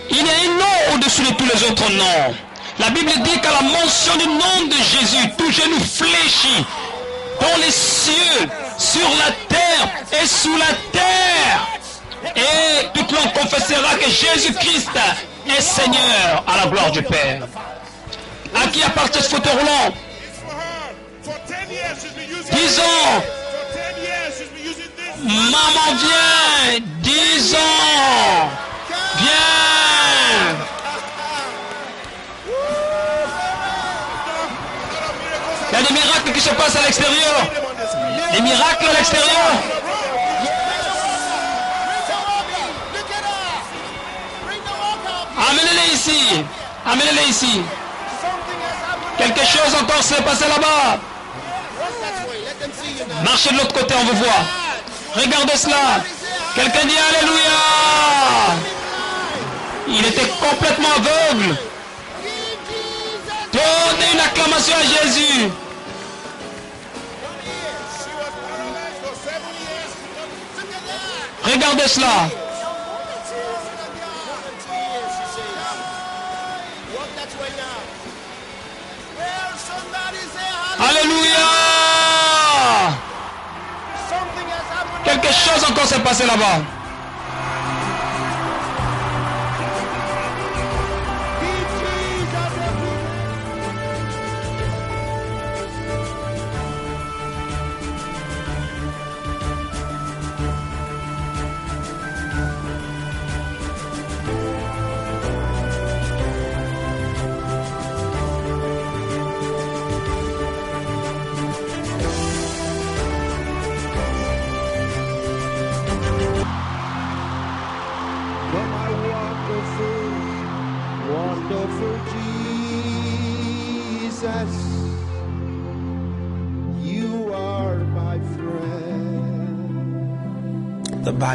Il y a un nom au-dessus de tous les autres noms. La Bible dit qu'à la mention du nom de Jésus, tout genou fléchit dans les cieux, sur la terre et sous la terre. Et toute langue confessera que Jésus-Christ est Seigneur à la gloire du Père. À qui appartient ce fauteuil roulant? 10 ans. Maman, viens. 10 ans. Viens. Il y a des miracles qui se passent à l'extérieur. Des miracles à l'extérieur. Amenez-les ici. Amenez-les ici. Quelque chose encore s'est passé là-bas. Marchez de l'autre côté, on vous voit. Regardez cela. Quelqu'un dit Alléluia. Il était complètement aveugle. Donnez une acclamation à Jésus. Regardez cela. Alléluia. Quelque chose encore s'est passé là-bas.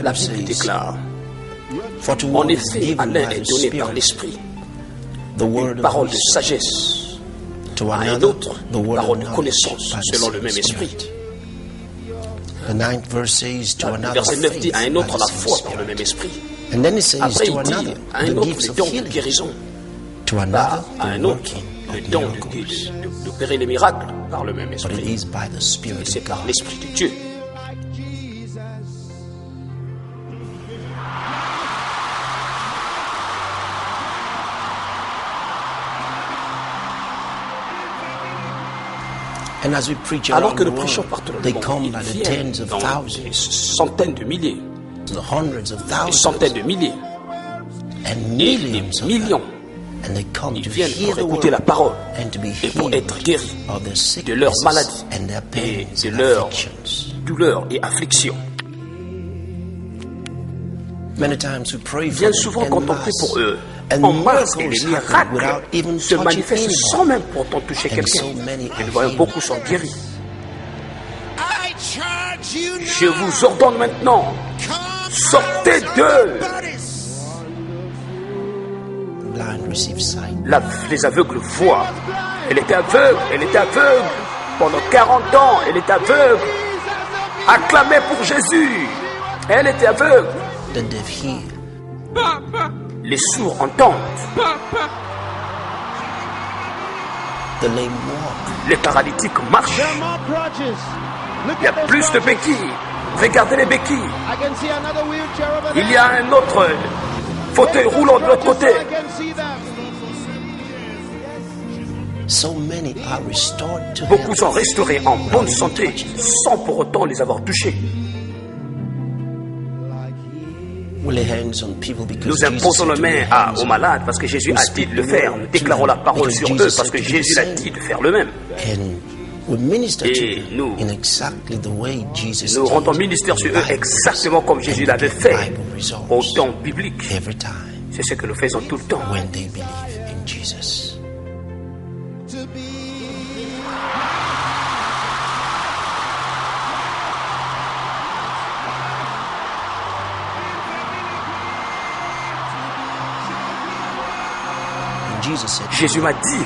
La Bible déclare, en effet, à l'un est donné par l'Esprit une parole de sagesse, à un autre, parole de connaissance selon le même Esprit. Le verset 9 dit à un autre la foi par le même Esprit. Après il dit à un autre le don de guérison, à un autre le don d'opérer les miracles par le même Esprit. Et c'est par l'Esprit de Dieu. Alors que nous prêchons partout dans le monde, ils viennent dans des centaines de milliers, des centaines de milliers, et des millions. Ils viennent pour écouter la parole et pour être guéris de leurs maladies et de leurs douleurs et afflictions. Bien souvent, quand on prie pour eux, en masse, et les miracles se manifestent sans même pourtant toucher quelqu'un. Et nous voyons beaucoup sont guéris. Je vous ordonne maintenant, sortez d'eux. Les aveugles voient. Elle était aveugle, Pendant 40 ans, elle était aveugle. Acclamez pour Jésus. Elle était aveugle. Les sourds entendent. Les paralytiques marchent. Il y a plus de béquilles. Regardez les béquilles. Il y a un autre fauteuil roulant de l'autre côté. Beaucoup sont restaurés en bonne santé sans pour autant les avoir touchés. Nous imposons les mains aux malades parce que Jésus a dit de le faire. Nous déclarons la parole sur eux parce que Jésus a dit de faire le même. Et nous rendons ministère sur eux exactement comme Jésus l'avait fait au temps biblique. C'est ce que nous faisons tout le temps. Jésus m'a dit,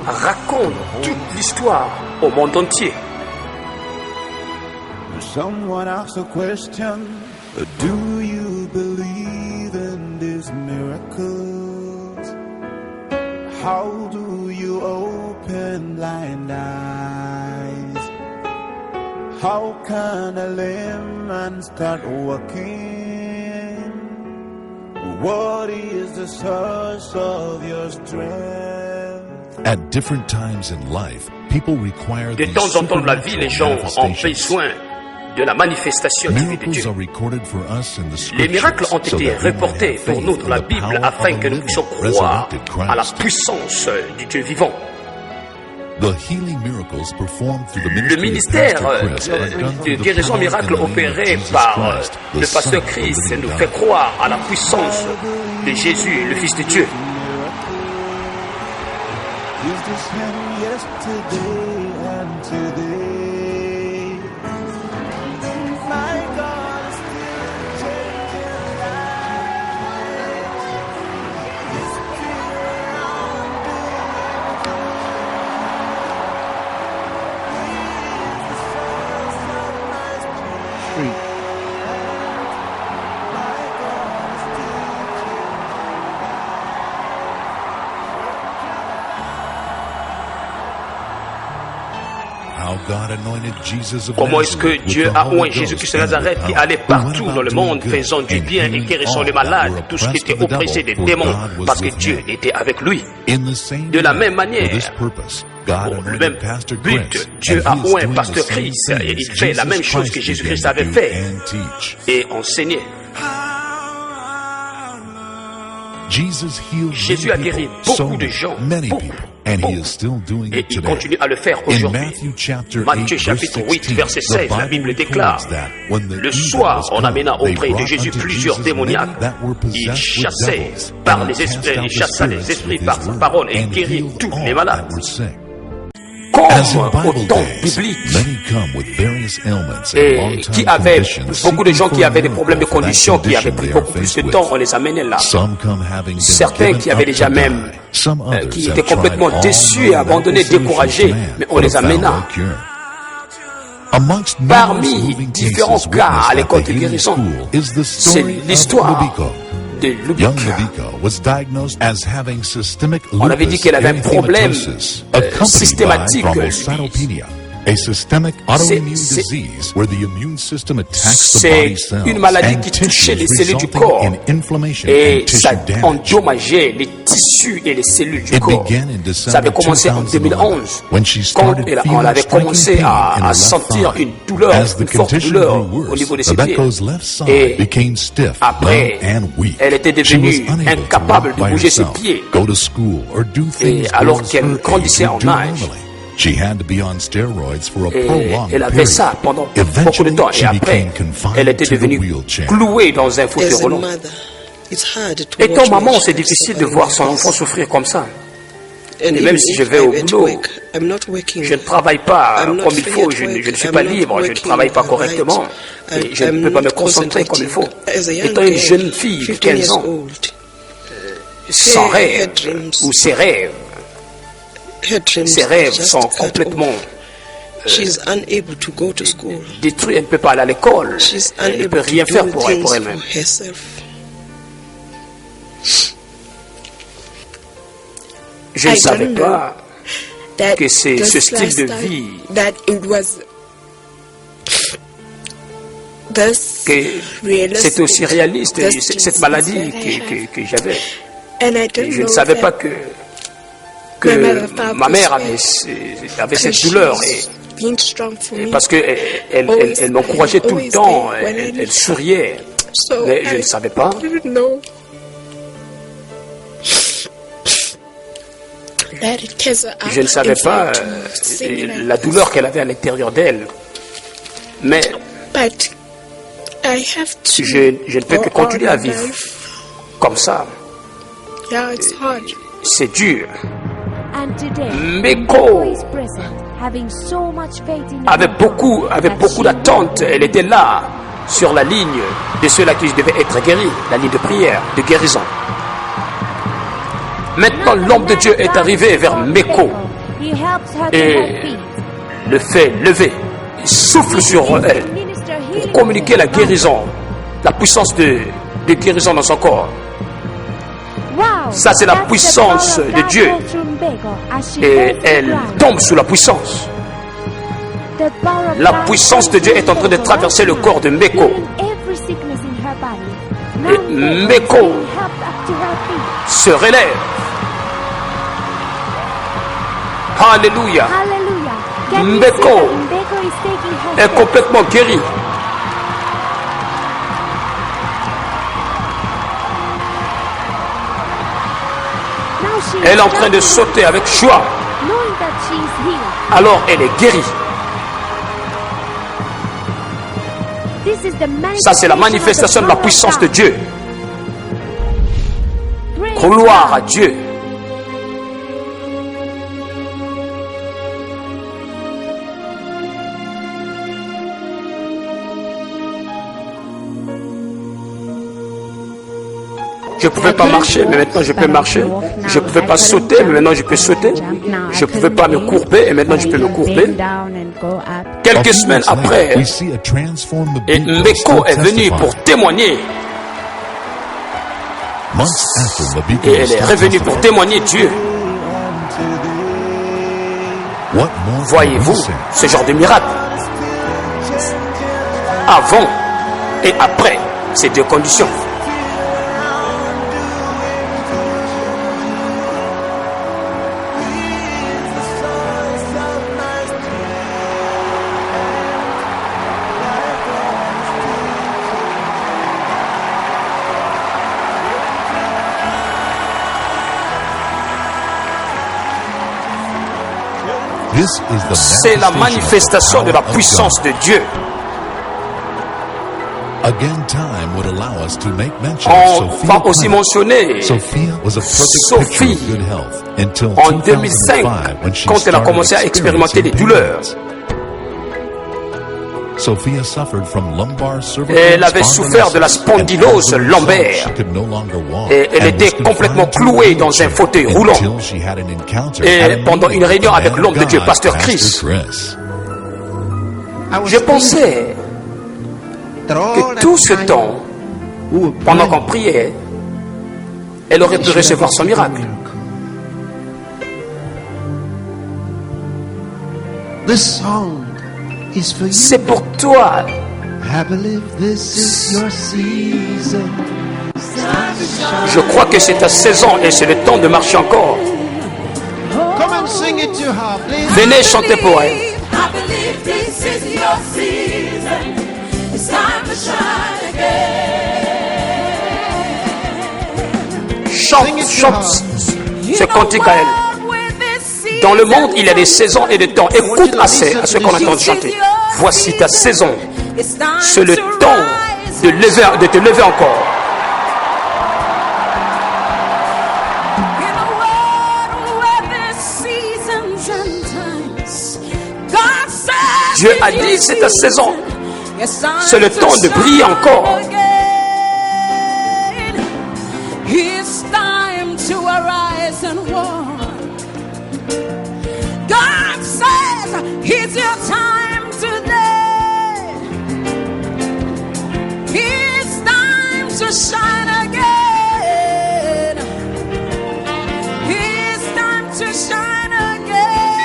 raconte toute l'histoire au monde entier. Do you believe in these miracles? How do you open blind eyes? How can a lame man start walking? What is the source of your strength? At different times in life, people require de temps en temps de la vie, les gens ont besoin de la manifestation divine de Dieu. Les miracles ont été reportés pour nous dans la Bible afin que nous puissions croire à la puissance du Dieu vivant. Le ministère de guérison miracle opéré par le pasteur Christ nous fait croire à la puissance de Jésus, le Fils de Dieu. Comment est-ce que Dieu a oint Jésus-Christ de Nazareth qui allait partout dans le monde faisant du bien et guérissant les malades, tout ce qui était oppressé des démons, parce que Dieu était avec lui. De la même manière, pour le même but, Dieu a oint Pasteur Christ et il fait la même chose que Jésus-Christ avait fait et enseigné. Jésus a guéri beaucoup de gens, beaucoup. Et il continue à le faire aujourd'hui. Matthieu chapitre 8, verset 16, la Bible déclare: le soir, on amena auprès de Jésus plusieurs démoniaques. Il chassait par les esprits, il chassa les esprits par sa parole et guérit tous les malades. Comme au temps biblique, et qui avait beaucoup de gens qui avaient des problèmes de conditions, qui avaient pris beaucoup plus de temps, on les amenait là. Certains qui avaient déjà même, qui étaient complètement déçus et abandonnés, découragés, mais on les amena. Parmi différents cas à l'école de guérison, c'est l'histoire de Lubika. On avait dit qu'elle avait un problème systématique. C'est une maladie qui touchait les cellules du corps et ça endommageait les tissus et les cellules du corps. Ça avait commencé en 2011 quand on avait commencé à sentir une douleur, une forte douleur au niveau de ses pieds. Et après, elle était devenue incapable de bouger ses pieds. Et alors qu'elle grandissait en âge, et elle avait ça pendant beaucoup de temps. Et après, elle était devenue clouée dans un fauteuil roulant. Étant maman, c'est difficile de voir son enfant souffrir comme ça. Et même si je vais au boulot, je ne travaille pas comme il faut, je ne suis pas libre, je ne travaille pas correctement. Et je ne peux pas me concentrer comme il faut. Étant une jeune fille de 15 ans, sans rêve, ou ses rêves sont complètement détruits. Elle ne peut pas aller à l'école. Elle ne peut rien faire pour elle-même. Je ne savais pas que c'est ce style de vie que c'était aussi réaliste, cette maladie que j'avais. Et je ne savais pas que ma mère avait cette douleur et parce qu'elle m'encourageait tout le temps, elle souriait, mais je ne savais pas. Je ne savais pas la douleur qu'elle avait à l'intérieur d'elle, mais je ne peux que continuer à vivre comme ça. C'est dur. Meko avait beaucoup d'attentes. Elle était là, sur la ligne de ceux-là qui devaient être guéris, la ligne de prière, de guérison. Maintenant, l'homme de Dieu est arrivé vers Meko et le fait lever. Il souffle sur elle pour communiquer la guérison la puissance de guérison dans son corps. Ça, c'est la puissance de Dieu. Et elle tombe sous la puissance. La puissance de Dieu est en train de traverser le corps de Mbeko. Et Mbeko se relève. Alléluia. Mbeko est complètement guéri. Elle est en train de sauter avec joie. Alors elle est guérie. Ça, c'est la manifestation de la puissance de Dieu. Gloire à Dieu. Je ne pouvais pas marcher, mais maintenant je peux marcher. Je ne pouvais pas sauter, mais maintenant je peux sauter. Je ne pouvais pas me courber, et maintenant je peux me courber. Quelques semaines après, et Mbeko est venu pour témoigner. Et elle est revenue pour témoigner Dieu. Voyez-vous ce genre de miracle? Avant et après ces deux conditions. C'est la manifestation de la puissance de Dieu. On va aussi mentionner Sophie en 2005 quand elle a commencé à expérimenter des douleurs. Elle avait souffert de la spondylose lombaire et elle était complètement clouée dans un fauteuil roulant. Et pendant une réunion avec l'homme de Dieu, Pasteur Chris, je pensais que tout ce temps, pendant qu'on priait, elle aurait pu recevoir son miracle. C'est pour toi. Je crois que c'est ta saison et c'est le temps de marcher encore. Venez chanter pour elle. Chante ce cantique à elle. Dans le monde, il y a des saisons et des temps. Écoute assez à ce qu'on entend chanter. Voici ta saison. C'est le temps de te lever encore. Dieu a dit, c'est ta saison. C'est le temps de briller encore. God says, it's your time today. It's time to shine again. It's time to shine again.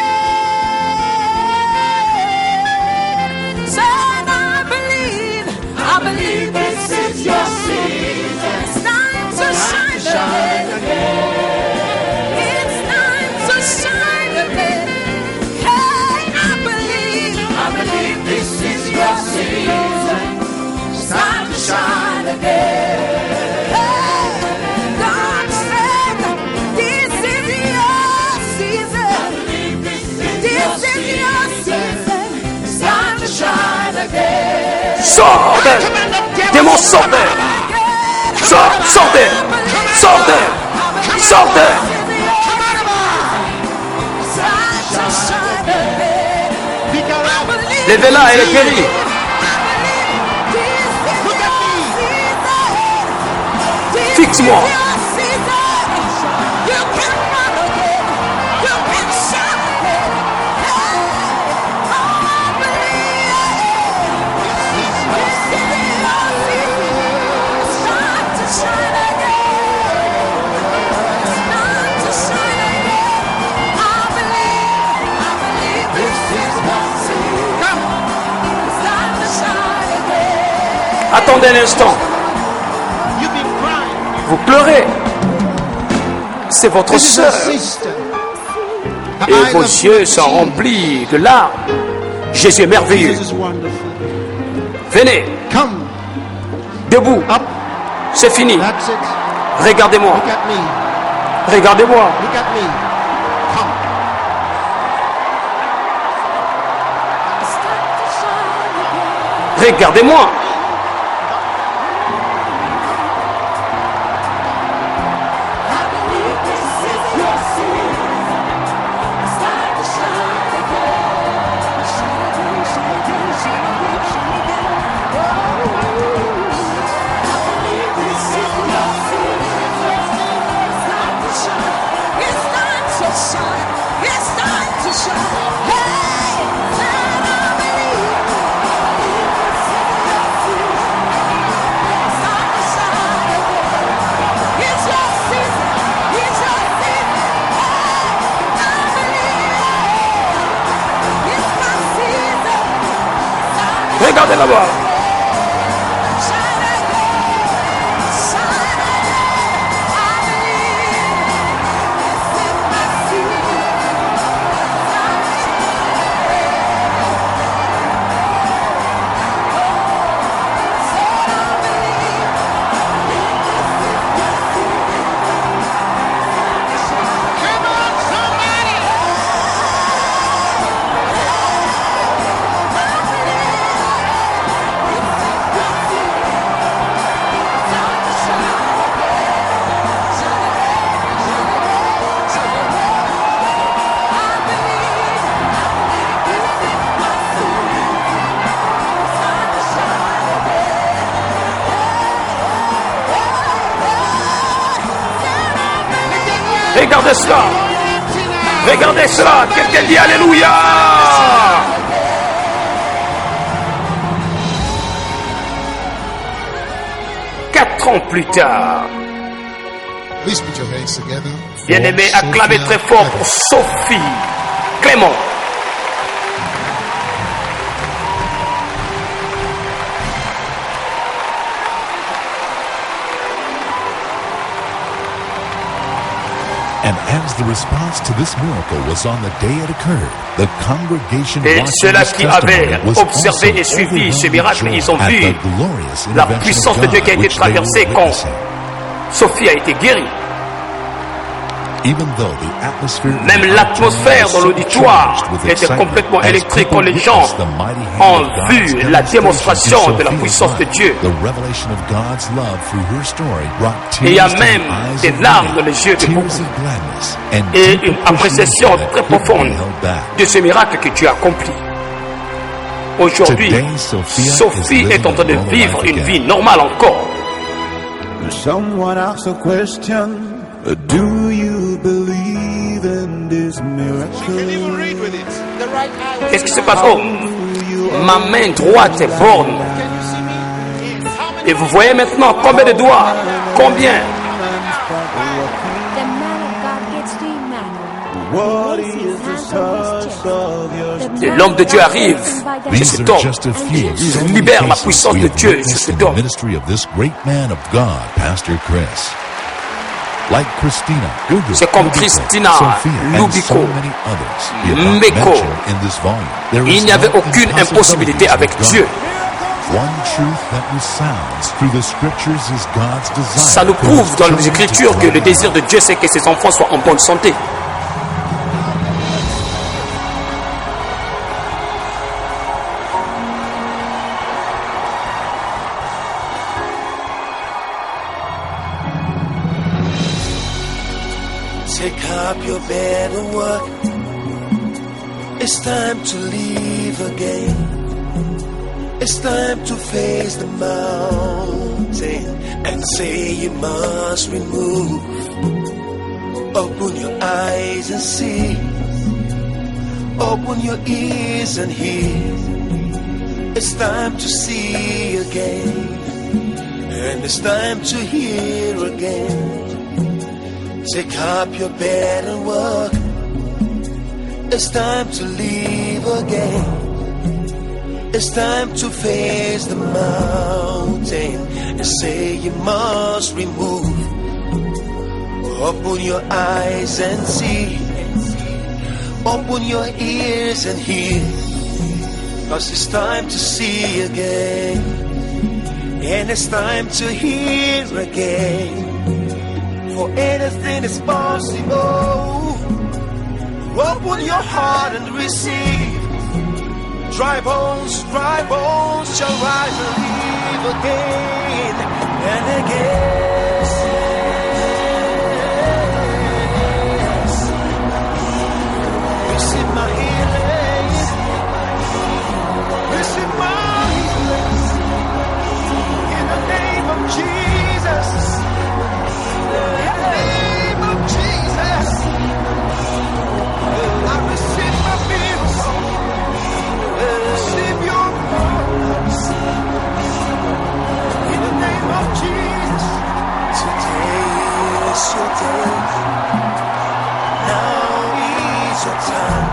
So I believe this is your season. It's time to shine again. Shine again. God said, this is your season. This is your season. It's time to shine again. Sors d'elle. Démon, sors d'elle. Sors d'elle. Sors d'elle. Sors d'elle. Levez-la, elle est guérie. Fixe-moi. Attendez un instant. Vous pleurez. C'est votre sœur. Et vos yeux sont remplis de larmes. Jésus est merveilleux. Venez. Debout. C'est fini. Regardez-moi. Regardez-moi. Regardez-moi. Regardez là-bas. Regardez cela. Regardez cela. Quelqu'un dit Alléluia. Quatre ans plus tard. Bien-aimé, acclamez très fort pour Sophie Clément. And as the response to this miracle was on the day it occurred, the congregation et watching ceux-là this qui avaient testimony was observé et also suivi ce overwhelmed miracle, with ils ont joy at vu the glorious la intervention puissance of de Dieu qui a God été which they were traversée quand witnessing. Sophie a été guérie. Even though the atmosphere in Même the l'atmosphère auditorium dans was l'auditoire charged with était excitement complètement as électrique people quand les gens witnessed the mighty hand ont of God's vu la demonstration démonstration to de la Sophia's puissance de life. Dieu. The revelation of God's love through her story brought Et il y a tears to même the eyes des of larmes many, dans les yeux de tears beaucoup. of gladness, and Et deep une appreciation appréciation that très couldn't be profonde held back. de ce miracle que tu as accompli. Aujourd'hui, Today, Sophia Sophie is est en train de living a normal vivre life une again. vie normale encore. Someone asks a question, do you believe in this miracle? Qu'est-ce qui se passe? Oh, ma main droite est borne. Et vous voyez maintenant combien de doigts? Combien? The man of God gets the manna. What is the source of your Et l'homme de Dieu arrive. C'est These cet are homme. just a few Il libère la puissance we de have Dieu sur witnessed in cet the homme. ministry of this great man of God, Pastor Chris. Like Christina, Gugu, C'est comme Lubiko, Christina, Sophia, and Lubiko, so many others we have not Mbeko. mentioned in this volume. There is Il n'y avait no aucune impossibilité impossibilities avec with God. Dieu. One truth that resounds through the scriptures is God's desire. Ça nous for prouve his dans les children to Écritures que le thrive. désir de Dieu, c'est que ses enfants soient en bonne santé. Take up your bed and work. It's time to leave again. It's time to face the mountain and say you must remove. Open your eyes and see. Open your ears and hear. It's time to see again. And it's time to hear again. Take up your bed and work. It's time to leave again. It's time to face the mountain and say you must remove. Open your eyes and see. Open your ears and hear. 'Cause it's time to see again. And it's time to hear again. For anything is possible. Open your heart and receive. Dry bones shall rise and live again and again. Receive my healing. Receive my healing. In the name of Jesus. In the name of Jesus. I receive my miracle. Receive your promise. In the name of Jesus. Today is your day. Now is your time.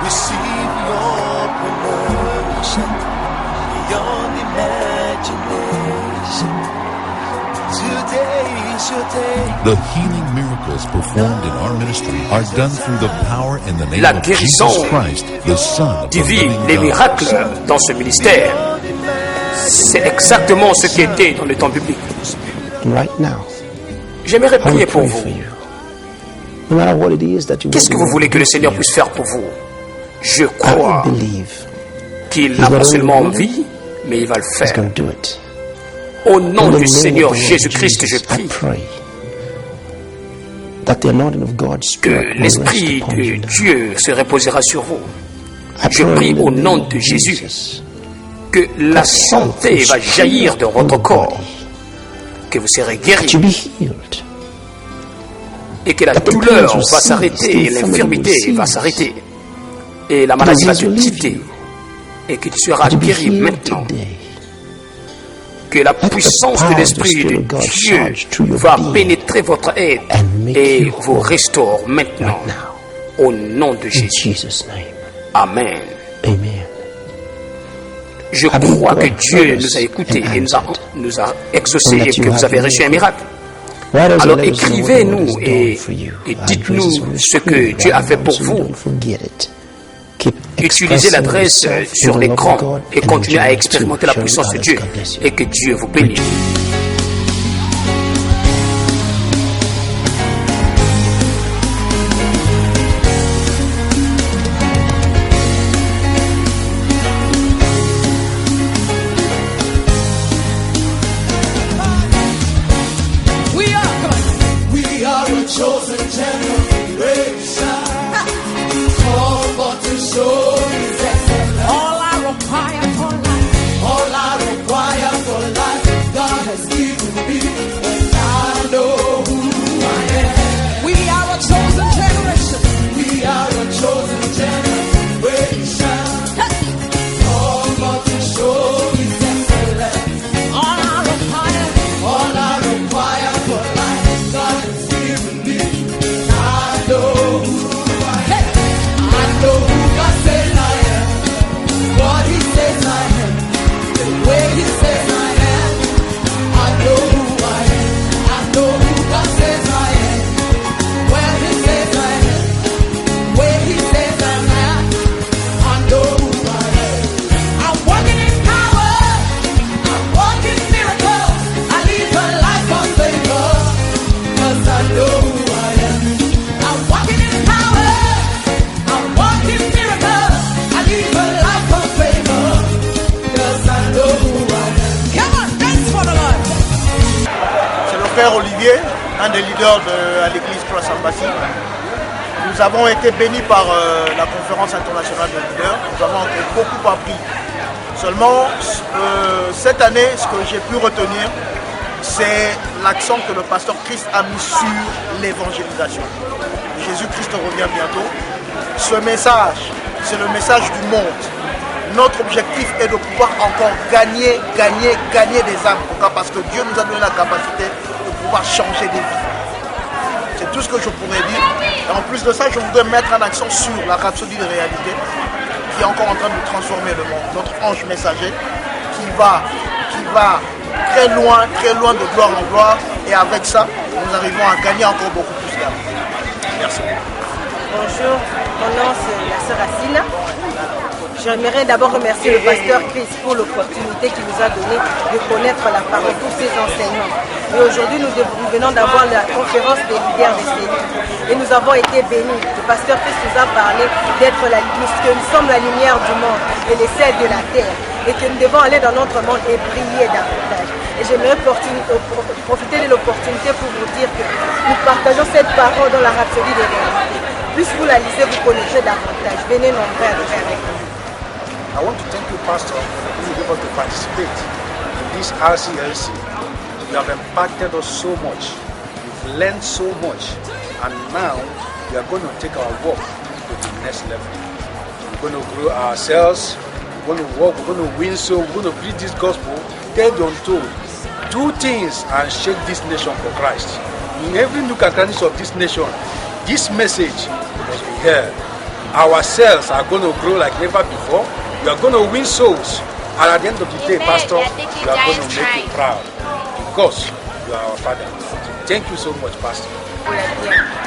Receive your promotion beyond imagination. Today is your day. The healing miracles performed in our ministry are done through the power and the name La of guérison Jesus Christ, the Son of the divine, living les God. miracles dans ce ministère, c'est exactement ce qui était dans le temps biblique. Right now, J'aimerais I will prier pour pray vous. for you. No matter what it is that you Qu'est-ce que vous voulez que le Seigneur puisse faire pour vous? Je crois I believe qu'il n'a pas seulement envie, mais il va le He's faire. going to do it. Au In nom the du name Seigneur of the Lord Jésus-Christ, je Jesus, I prie pray that the anointing of God's que Spirit will rest l'Esprit upon de you now. Dieu se reposera sur vous. I Je pray prie in the au name nom of de Jésus Jesus que la santé va jaillir de votre corps, que vous serez guéris to be healed. et que la douleur va s'arrêter, l'infirmité va s'arrêter et la maladie va te quitter et que tu seras To be guéri healed maintenant. today. Que la puissance de l'Esprit de Dieu va pénétrer votre être et vous restaure maintenant. Au nom de In Jésus. Jesus' name. Amen. Amen. Je crois que Dieu nous a écoutés et nous a exaucés et que vous avez reçu un miracle. Write us a Alors letter saying what the Lord écrivez-nous has done et for you. Our dites-nous address is on the ce que screen Dieu a right fait now, pour so vous. don't forget it. Keep Utilisez expressing l'adresse yourself in sur the love of l'écran God et and continuez à enjoy it expérimenter too. la puissance de Surely Dieu others, God bless you. et que Dieu vous bénisse. We are a chosen generation. Called for to show His excellence. All I require for life. All I require for life, God has given me, and I know who I am. We are a chosen generation. We are a chosen generation. Called for to show His excellence. All I require. All I require for life, God has given me, and I know who I am. I know who God says I am. What He says I am. The way He says I am. I know who I am. I know who God says I am. Where He says I am. Where He says I am. I know who I am. I'm walking in power. I'm walking miracles. I live a life of favor. 'Cause I know who I am. I'm walking in power. I'm walking miracles. I live a life of favor. 'Cause I know who I am. Come on, dance for the Lord. C'est le frère Olivier, un des leaders à l'église Cross Embassy. Nous avons été bénis par la conférence internationale de leaders. Nous avons encore beaucoup appris. Seulement, cette année, ce que j'ai pu retenir, c'est l'accent que le pasteur Christ a mis sur l'évangélisation. Jésus-Christ revient bientôt. Ce message, c'est le message du monde. Notre objectif est de pouvoir encore gagner des âmes. Pourquoi? Parce que Dieu nous a donné la capacité de pouvoir changer des vies. C'est tout ce que je pourrais dire. Et en plus de ça, je voudrais mettre un accent sur la rhapsodie de réalité. qui est encore en train de transformer le monde, notre ange messager qui va très loin de gloire en gloire, et avec ça, nous arrivons à gagner encore beaucoup plus d'âmes. Merci. Bonjour, mon nom c'est la sœur Assina. J'aimerais d'abord remercier le pasteur Chris pour l'opportunité qu'il nous a donnée de connaître la parole, tous ses enseignements. Et aujourd'hui, nous venons d'avoir la conférence des leaders des cellules. Et nous avons été bénis. Le pasteur Chris nous a parlé d'être que nous sommes la lumière du monde et les sels de la terre. Et que nous devons aller dans notre monde et briller davantage. Et j'aimerais profiter de l'opportunité pour vous dire que nous partageons cette parole dans la rhapsodie de réalité. Plus vous la lisez, vous connaissez davantage. Venez nombreux à faire avec nous. I want to thank you, Pastor, for being able to participate in this RCLC. You have impacted us so much. We've learned so much. And now we are going to take our work to the next level. We're going to grow ourselves. We're going to work. We're going to win souls. We're going to preach this gospel. Tell the untold. Do things and shake this nation for Christ. In every nook and cranny of this nation, this message must be heard. Our cells are going to grow like never before. You are going to win souls, and at the end of the day, Pastor, you are going to make you proud because you are our Father. Thank you so much, Pastor.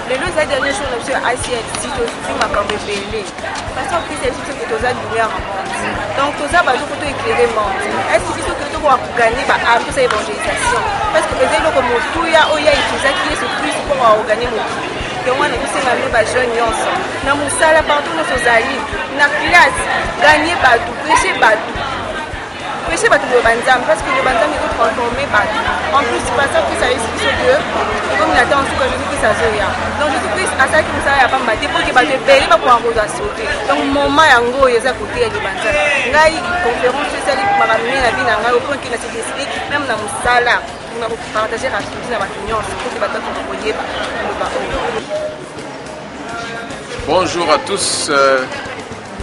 Les deux derniers jours, M. ICLC, tu m'as comme révélé. Pasteur Chris, c'est ce que tu as lumière en monde. Donc, tu as besoin de éclairer le monde. Est-ce que tu as gagné par toute cette évangélisation? Parce que les gens comme tout, il y a qui est surpris pour gagner mon vie. Que moi, nous sommes les jeunes ensemble. Nous sommes là partout, nous sommes allés. Nous avons classe, gagner partout, prêcher partout. Prêcher partout le banzam, parce que le banzam est transformé partout. En plus, c'est pas ça que ça explique ce que, comme il attend en tout cas, Jésus-Christ a sauvé. Donc Jésus-Christ a ça qui nous a pas battu pour qu'il va te payer pour pouvoir nous sauver. Donc, mon maman, yango, il est à côté du banzam. Là, il conférence, c'est celle qui m'a ramené la vie dans le point qu'il a cette explique, même dans mon salle. On a partagé la chose dans la réunion, c'est pour que les bâtons soient envoyés par le bateau. Bonjour à tous,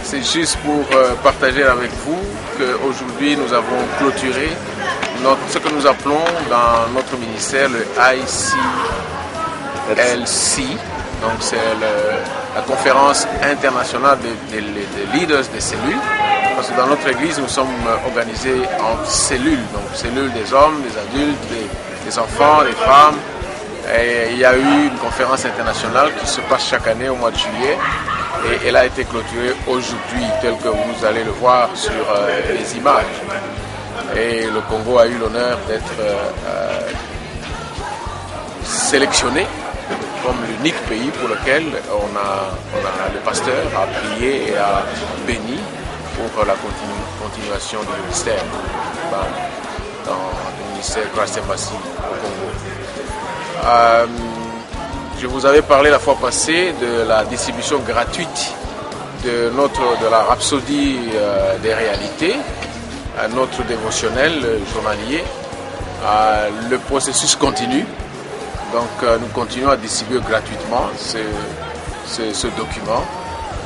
c'est juste pour partager avec vous qu'aujourd'hui nous avons clôturé ce que nous appelons dans notre ministère le ICLC, donc c'est la conférence internationale des leaders des cellules, parce que dans notre église nous sommes organisés en cellules, donc cellules des hommes, des adultes, des enfants, des femmes. Et il y a eu une conférence internationale qui se passe chaque année au mois de juillet et elle a été clôturée aujourd'hui, tel que vous allez le voir sur les images. Et le Congo a eu l'honneur d'être sélectionné comme l'unique pays pour lequel le pasteur a prié et a béni pour la continuation du ministère dans le ministère Christ Embassy au Congo. Je vous avais parlé la fois passée de la distribution gratuite de la rhapsodie des réalités, notre dévotionnel journalier. Le processus continue, donc nous continuons à distribuer gratuitement ce document.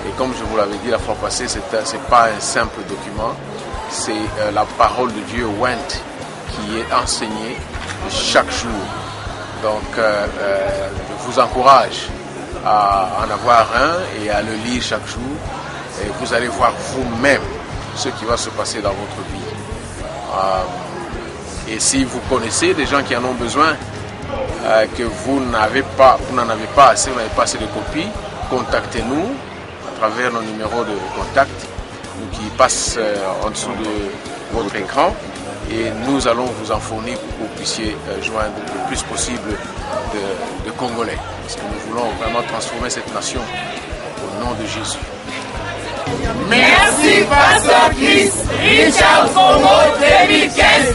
Et comme je vous l'avais dit la fois passée, c'est pas un simple document, c'est la parole de Dieu Went qui est enseignée chaque jour. Donc, je vous encourage à en avoir un et à le lire chaque jour. Et vous allez voir vous-même ce qui va se passer dans votre vie. Et si vous connaissez des gens qui en ont besoin, que vous n'en avez pas assez, vous n'avez pas assez de copies, contactez-nous à travers nos numéros de contact qui passent en dessous de votre écran. Et nous allons vous en fournir pour que vous puissiez joindre le plus possible de Congolais. Parce que nous voulons vraiment transformer cette nation au nom de Jésus. Merci, Pasteur Chris. Richard Congo 2015.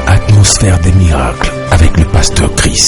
Atmosphère des miracles avec le pasteur Chris.